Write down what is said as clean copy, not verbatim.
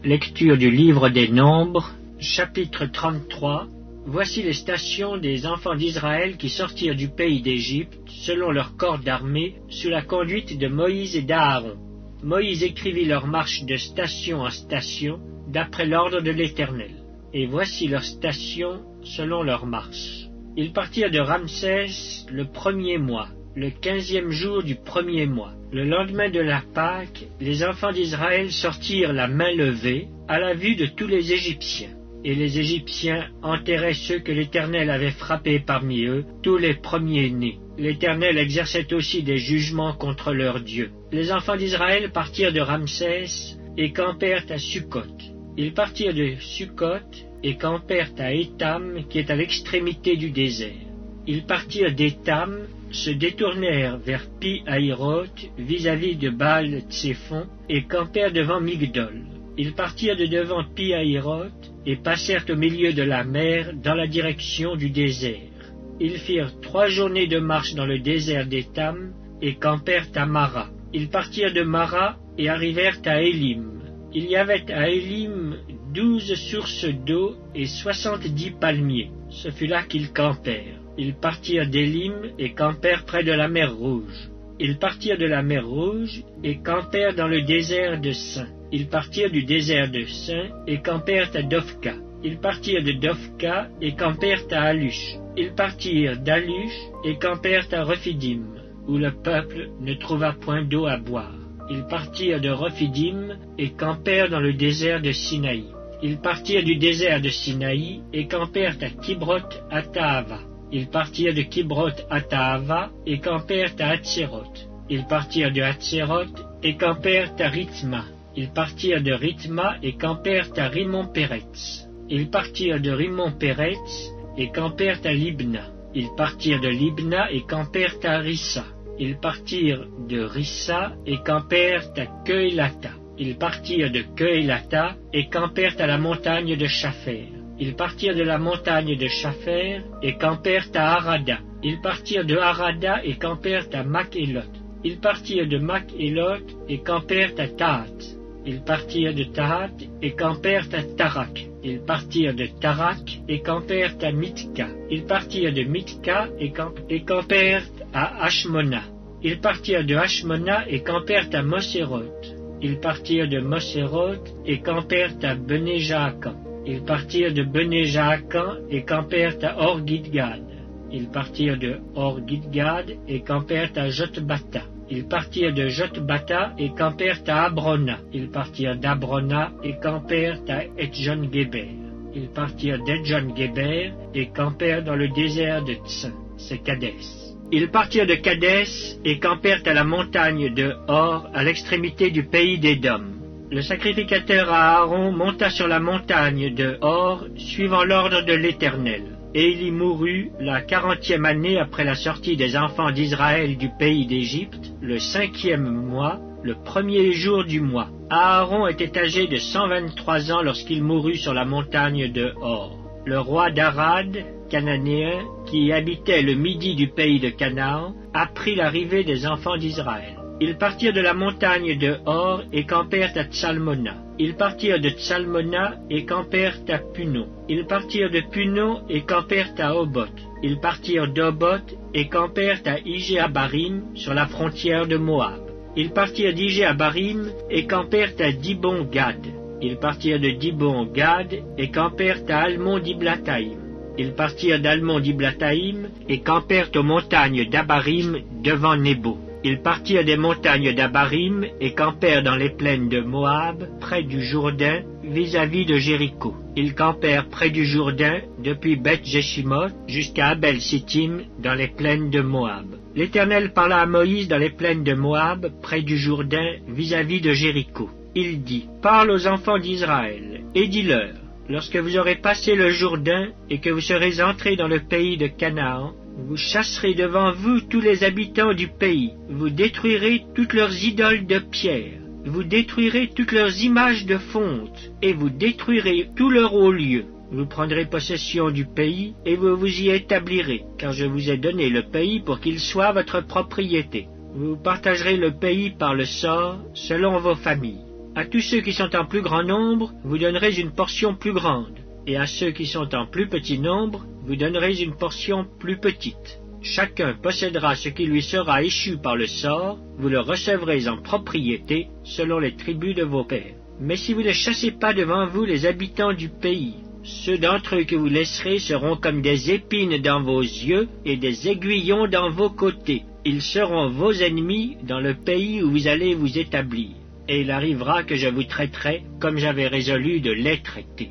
Lecture du livre des Nombres, chapitre 33. Voici les stations des enfants d'Israël qui sortirent du pays d'Égypte, selon leur corps d'armée, sous la conduite de Moïse et d'Aaron. Moïse écrivit leur marche de station en station, d'après l'ordre de l'Éternel. Et voici leurs stations selon leur marche. Ils partirent de Ramsès le 1er mois, le 15e jour du 1er mois. Le lendemain de la Pâque, les enfants d'Israël sortirent la main levée, à la vue de tous les Égyptiens. Et les Égyptiens enterraient ceux que l'Éternel avait frappés parmi eux, tous les premiers-nés. L'Éternel exerçait aussi des jugements contre leurs dieux. Les enfants d'Israël partirent de Ramsès et campèrent à Sukkot. Ils partirent de Sukkot et campèrent à Étam, qui est à l'extrémité du désert. Ils partirent d'Étam, se détournèrent vers Pi-Hahiroth, vis-à-vis de Baal-Tséphon, et campèrent devant Migdol. Ils partirent de devant Pi-Hahiroth, et passèrent au milieu de la mer, dans la direction du désert. Ils firent 3 journées de marche dans le désert d'Étam, et campèrent à Mara. Ils partirent de Mara, et arrivèrent à Élim. Il y avait à Élim 12 sources d'eau et 70 palmiers. Ce fut là qu'ils campèrent. Ils partirent d'Élim et campèrent près de la mer Rouge. Ils partirent de la mer Rouge et campèrent dans le désert de Sin. Ils partirent du désert de Sin et campèrent à Dofka. Ils partirent de Dofka et campèrent à Alush. Ils partirent d'Alush et campèrent à Rephidim, où le peuple ne trouva point d'eau à boire. Ils partirent de Rephidim et campèrent dans le désert de Sinaï. Ils partirent du désert de Sinaï et campèrent à Kibroth-Hattaava. Ils partirent de Kibroth-Hattaava et campèrent à Hatséroth. Ils partirent de Hatséroth et campèrent à Rithma. Ils partirent de Rithma et campèrent à Rimon-Péretz. Ils partirent de Rimon-Péretz et campèrent à Libna. Ils partirent de Libna et campèrent à Rissa. Ils partirent de Rissa et campèrent à Kehelata. Ils partirent de Kehelata et campèrent à la montagne de Shapher. Ils partirent de la montagne de Shapher et campèrent à Harada. Ils partirent de Harada et campèrent à Makhelot. Ils partirent de Makhelot et campèrent à Tahat. Ils partirent de Tahat et campèrent à Tarak. Ils partirent de Tarak et campèrent à Mitka. Ils partirent de Mitka et campèrent à Hashmona. Ils partirent de Hashmona et campèrent à Moséroth. Ils partirent de Moséroth et campèrent à Bené-Jaakan. Ils partirent de Bené-Jaakan et campèrent à Or-Gidgad. Ils partirent de Or-Gidgad et campèrent à Jotbata. Ils partirent de Jotbata et campèrent à Abrona. Ils partirent d'Abrona et campèrent à Etjon-Géber. Ils partirent d'Etjon-Géber et campèrent dans le désert de Tsin, c'est Kadès. Ils partirent de Kadès et campèrent à la montagne de Hor, à l'extrémité du pays d'Édom. Le sacrificateur Aaron monta sur la montagne de Hor, suivant l'ordre de l'Éternel. Et il y mourut la 40e année après la sortie des enfants d'Israël du pays d'Égypte, le 5e mois, le 1er jour du mois. Aaron était âgé de 123 ans lorsqu'il mourut sur la montagne de Hor. Le roi d'Arad, cananéen, qui habitait le midi du pays de Canaan, apprit l'arrivée des enfants d'Israël. Ils partirent de la montagne de Hor et campèrent à Tsalmona. Ils partirent de Tsalmona et campèrent à Punon. Ils partirent de Punon et campèrent à Oboth. Ils partirent d'Oboth et campèrent à Ijé-Abarim sur la frontière de Moab. Ils partirent d'Ijé-Abarim et campèrent à Dibon-Gad. Ils partirent de Dibon-Gad et campèrent à Almon-Diblathaïm. Ils partirent d'Almon-Diblathaïm et campèrent aux montagnes d'Abarim devant Nebo. Ils partirent des montagnes d'Abarim et campèrent dans les plaines de Moab, près du Jourdain, vis-à-vis de Jéricho. Ils campèrent près du Jourdain, depuis Beth-Jeshimoth jusqu'à Abel-Sittim, dans les plaines de Moab. L'Éternel parla à Moïse dans les plaines de Moab, près du Jourdain, vis-à-vis de Jéricho. Il dit, « Parle aux enfants d'Israël, et dis-leur, lorsque vous aurez passé le Jourdain et que vous serez entrés dans le pays de Canaan, vous chasserez devant vous tous les habitants du pays. Vous détruirez toutes leurs idoles de pierre. Vous détruirez toutes leurs images de fonte. Et vous détruirez tous leurs hauts lieux. Vous prendrez possession du pays et vous vous y établirez, car je vous ai donné le pays pour qu'il soit votre propriété. Vous partagerez le pays par le sort, selon vos familles. À tous ceux qui sont en plus grand nombre, vous donnerez une portion plus grande, et à ceux qui sont en plus petit nombre, vous donnerez une portion plus petite. Chacun possédera ce qui lui sera échu par le sort, vous le recevrez en propriété, selon les tribus de vos pères. Mais si vous ne chassez pas devant vous les habitants du pays, ceux d'entre eux que vous laisserez seront comme des épines dans vos yeux et des aiguillons dans vos côtés. Ils seront vos ennemis dans le pays où vous allez vous établir. Et il arrivera que je vous traiterai comme j'avais résolu de les traiter.